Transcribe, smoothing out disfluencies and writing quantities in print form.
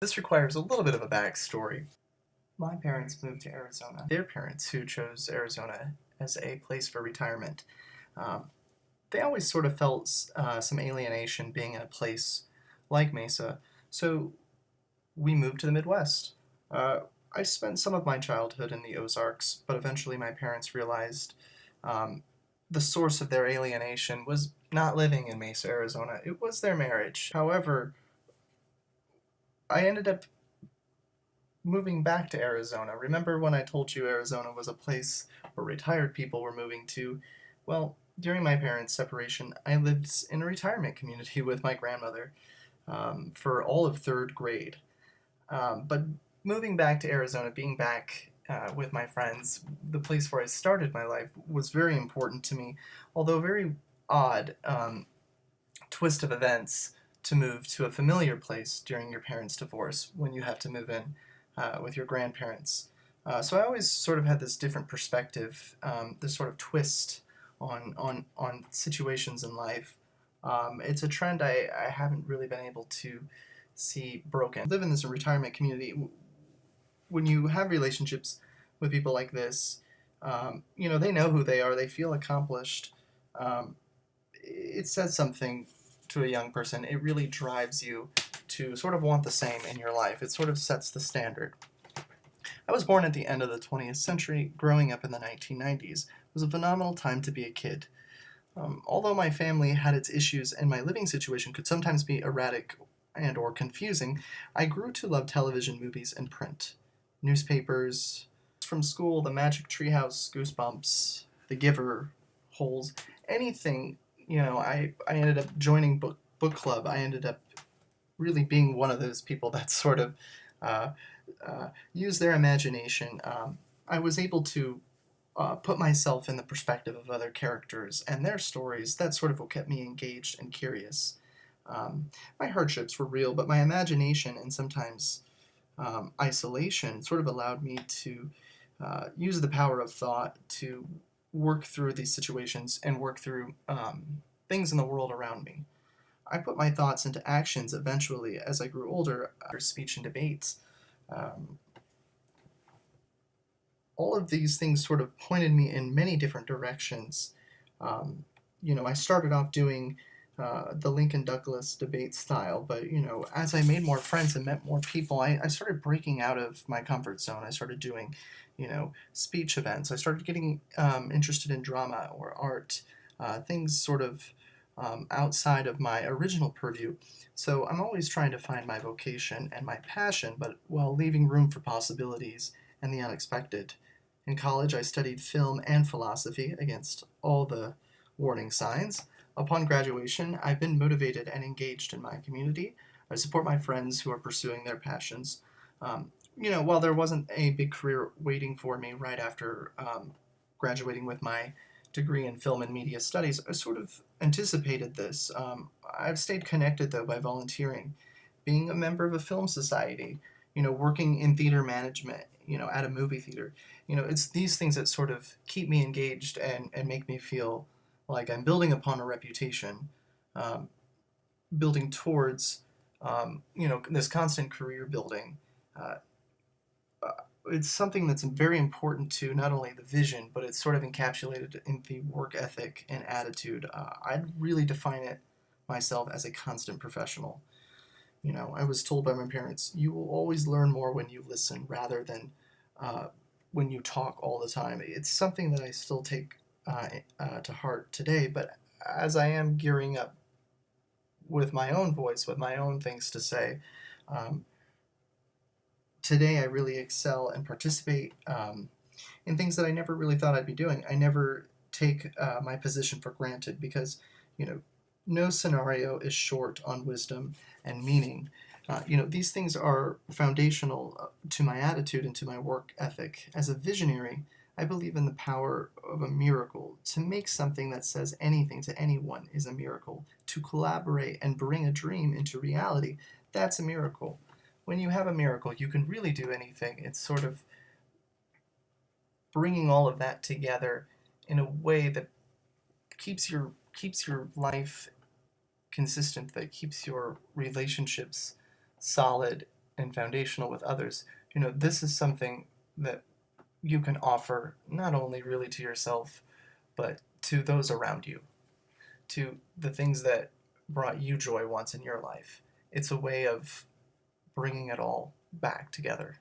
This requires a little bit of a backstory. My parents moved to Arizona. Their parents, who chose Arizona as a place for retirement, um, they always sort of felt some alienation being in a place like Mesa. So we moved to the Midwest. Uh, I spent some of my childhood in the Ozarks, but eventually my parents realized um, the source of their alienation was not living in Mesa, Arizona. It was their marriage. However, I ended up moving back to Arizona. Remember when I told you Arizona was a place where retired people were moving to? Well, during my parents' separation, I lived in a retirement community with my grandmother for all of third grade. But moving back to Arizona, being back with my friends, the place where I started my life, was very important to me, although very odd twist of events to move to a familiar place during your parents' divorce when you have to move in with your grandparents. So I always sort of had this different perspective, this sort of twist on situations in life. It's a trend I haven't really been able to see broken. I live in this retirement community. When you have relationships with people like this, they know who they are. They feel accomplished. Um, it says something to a young person. It really drives you to sort of want the same in your life. It sort of sets the standard. I was born at the end of the 20th century. Growing up in the 1990s was a phenomenal time to be a kid. Although my family had its issues and my living situation could sometimes be erratic and or confusing, I grew to love television, movies, and print. Newspapers, from school, The Magic Treehouse, Goosebumps, The Giver, Holes, anything. I ended up joining book club. I ended up really being one of those people that sort of uh, use their imagination. I was able to put myself in the perspective of other characters and their stories. That's sort of what kept me engaged and curious. Um, my hardships were real, but my imagination and sometimes isolation sort of allowed me to use the power of thought to work through these situations and work through things in the world around me. I put my thoughts into actions eventually as I grew older, after speech and debates. Um, all of these things sort of pointed me in many different directions. Um, I started off doing the Lincoln Douglas debate style, but as I made more friends and met more people, I started breaking out of my comfort zone. I started doing, speech events. I started getting interested in drama or art, things sort of outside of my original purview. So I'm always trying to find my vocation and my passion, but while leaving room for possibilities and the unexpected. In college, I studied film and philosophy against all the warning signs. Upon graduation, I've been motivated and engaged in my community. I support my friends who are pursuing their passions. While there wasn't a big career waiting for me right after graduating with my degree in film and media studies, I sort of anticipated this. I've stayed connected, though, by volunteering, being a member of a film society, working in theater management, at a movie theater. It's these things that sort of keep me engaged and make me feel like I'm building upon a reputation, um, building towards, this constant career building. Uh, uh, it's something that's very important to not only the vision, but it's sort of encapsulated in the work ethic and attitude. I'd really define it myself as a constant professional. I was told by my parents, you will always learn more when you listen rather than uh, when you talk all the time. It's something that I still take to heart today, but as I am gearing up with my own voice, with my own things to say, um, today I really excel and participate in things that I never really thought I'd be doing. I never take my position for granted because, you know, no scenario is short on wisdom and meaning. These things are foundational to my attitude and to my work ethic. As a visionary, I believe in the power of a miracle. To make something that says anything to anyone is a miracle. To collaborate and bring a dream into reality, that's a miracle. When you have a miracle, you can really do anything. It's sort of bringing all of that together in a way that keeps your life consistent, that keeps your relationships solid, and foundational with others, this is something that you can offer not only really to yourself, but to those around you, to the things that brought you joy once in your life. It's a way of bringing it all back together.